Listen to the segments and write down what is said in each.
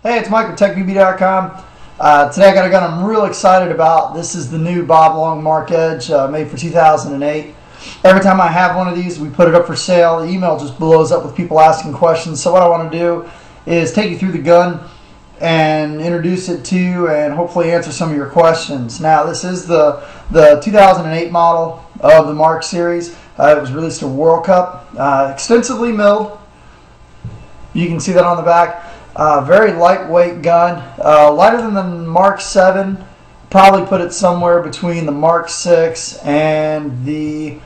Hey, it's Mike with TechBB.com. Today I got a gun I'm real excited about. This is the new Bob Long Marq Edge, made for 2008. Every time I have one of these, we put it up for sale. The email just blows up with people asking questions. So what I want to do is take you through the gun and introduce it to you and hopefully answer some of your questions. Now, this is the 2008 model of the Marq series. It was released at World Cup, extensively milled. You can see that on the back. Very lightweight gun, lighter than the Mark 7. Probably put it somewhere between the Mark 6 and the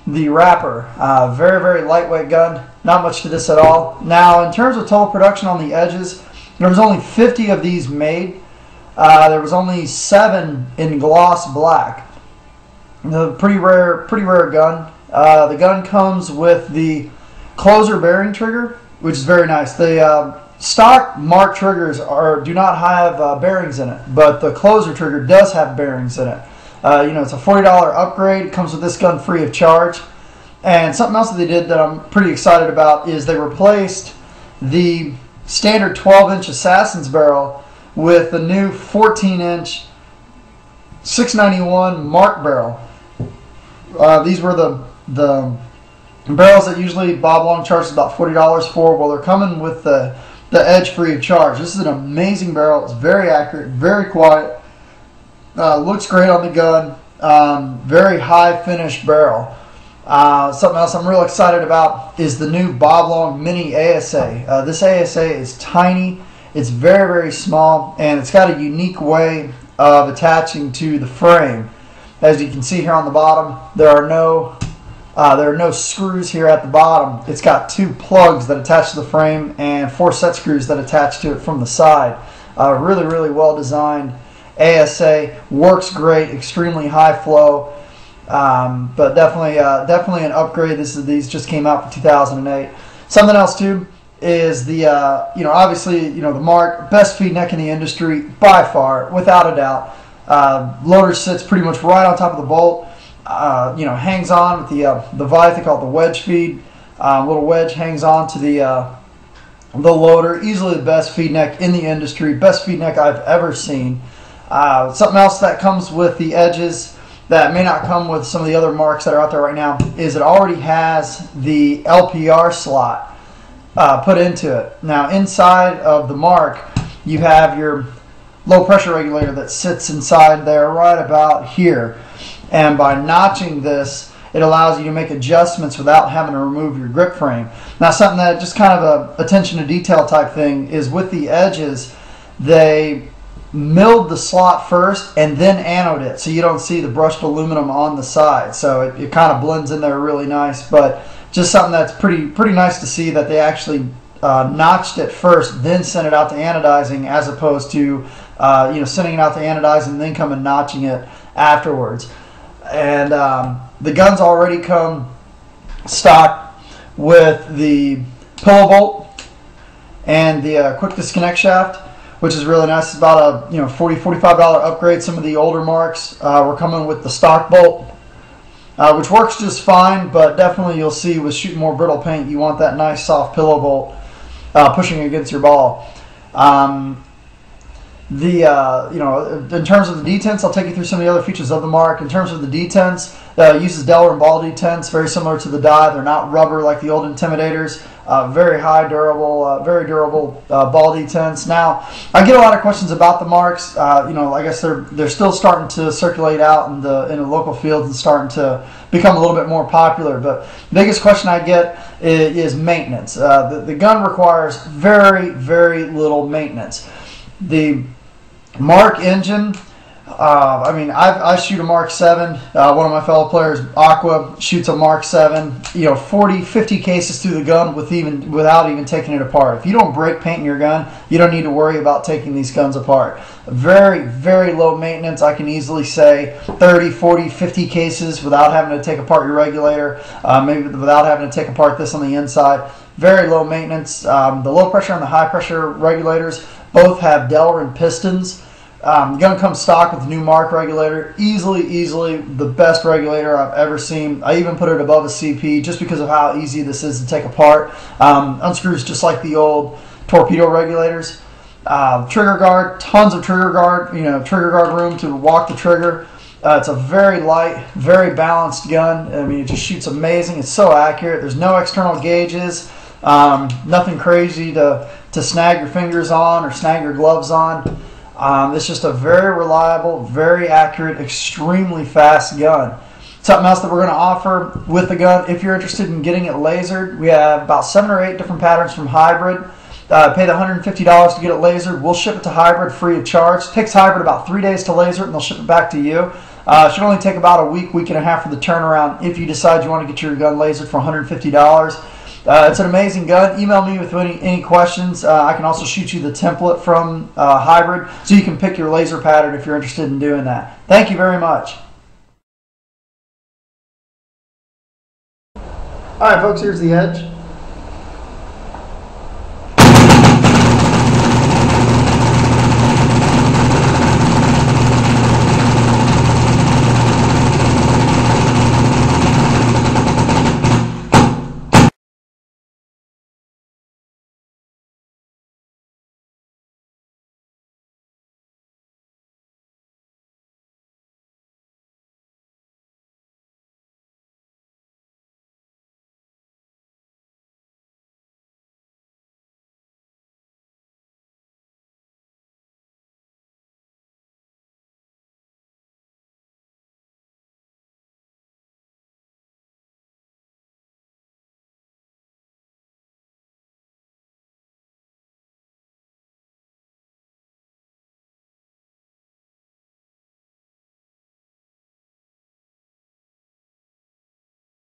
Rapper. Very lightweight gun. Not much to this at all. Now, in terms of total production on the edges, there was only 50 of these made. There was only 7 in gloss black. Pretty rare gun. The gun comes with the closer bearing trigger, which is very nice. The stock Marq triggers do not have bearings in it, but the closer trigger does have bearings in it. It's a $40 upgrade. It comes with this gun free of charge. And something else that they did that I'm pretty excited about is they replaced the standard 12-inch Assassin's barrel with the new 14-inch 691 Marq barrel. These were the barrels that usually Bob Long charges about $40 for. Well, they're coming with the Edge free of charge. This is an amazing barrel. It's very accurate, very quiet. Looks great on the gun. Very high finished barrel. Something else I'm real excited about is the new Bob Long Mini ASA. This ASA is tiny. It's very small, and it's got a unique way of attaching to the frame. As you can see here on the bottom, there are no screws here at the bottom. It's got 2 plugs that attach to the frame and 4 set screws that attach to it from the side. Really well designed ASA. Works great, extremely high flow, but definitely an upgrade. These just came out for 2008. Something else too is the obviously the Marq, best feed neck in the industry by far, without a doubt. Loader sits pretty much right on top of the bolt. Hangs on with the vise. They call it the wedge feed. Little wedge hangs on to the loader. Easily the best feed neck in the industry. Best feed neck I've ever seen. Something else that comes with the edges that may not come with some of the other Marqs that are out there right now is it already has the LPR slot put into it. Now, inside of the Marq, you have your low pressure regulator that sits inside there right about here. And by notching this, it allows you to make adjustments without having to remove your grip frame. Now, something that just kind of a attention to detail type thing is with the edges, they milled the slot first and then anoded it, so you don't see the brushed aluminum on the side. So it kind of blends in there really nice. But just something that's pretty nice to see that they actually notched it first, then sent it out to anodizing, as opposed to sending it out to anodizing and then come and notching it afterwards. And the guns already come stock with the pillow bolt and the quick disconnect shaft, which is really nice. It's about a $40–45 upgrade. Some of the older Marqs were coming with the stock bolt, which works just fine, but definitely you'll see with shooting more brittle paint, you want that nice soft pillow bolt pushing against your ball. In terms of the detents, I'll take you through some of the other features of the Marq. In terms of the detents, it uses Delrin ball detents, very similar to the die. They're not rubber like the old Intimidators. Very high durable, very durable ball detents. Now, I get a lot of questions about the Marqs. I guess they're still starting to circulate out in the local fields and starting to become a little bit more popular. But the biggest question I get is maintenance. The gun requires very little maintenance. The Marq engine, I shoot a Mark 7. One of my fellow players, Aqua, shoots a Mark 7. 40–50 cases through the gun without even taking it apart. If you don't break paint in your gun, you don't need to worry about taking these guns apart. Very low maintenance. I can easily say 30, 40, 50 cases without having to take apart your regulator, maybe without having to take apart this on the inside. Very low maintenance. The low pressure and the high pressure regulators both have Delrin pistons. The gun comes stock with the new Marq regulator. Easily the best regulator I've ever seen. I even put it above a CP just because of how easy this is to take apart. Unscrews just like the old torpedo regulators. Trigger guard, tons of trigger guard, trigger guard room to walk the trigger. It's a very light, very balanced gun. I mean, it just shoots amazing. It's so accurate. There's no external gauges, nothing crazy to snag your fingers on or snag your gloves on. It's just a very reliable, very accurate, extremely fast gun. Something else that we're going to offer with the gun, if you're interested in getting it lasered, we have about 7 or 8 different patterns from Hybrid. Pay the $150 to get it lasered. We'll ship it to Hybrid free of charge. It takes Hybrid about 3 days to laser it, and they'll ship it back to you. It should only take about a week and a half for the turnaround if you decide you want to get your gun lasered for $150. It's an amazing gun. Email me with any questions. I can also shoot you the template from Hybrid so you can pick your laser pattern if you're interested in doing that. Thank you very much. Alright folks, here's the Edge.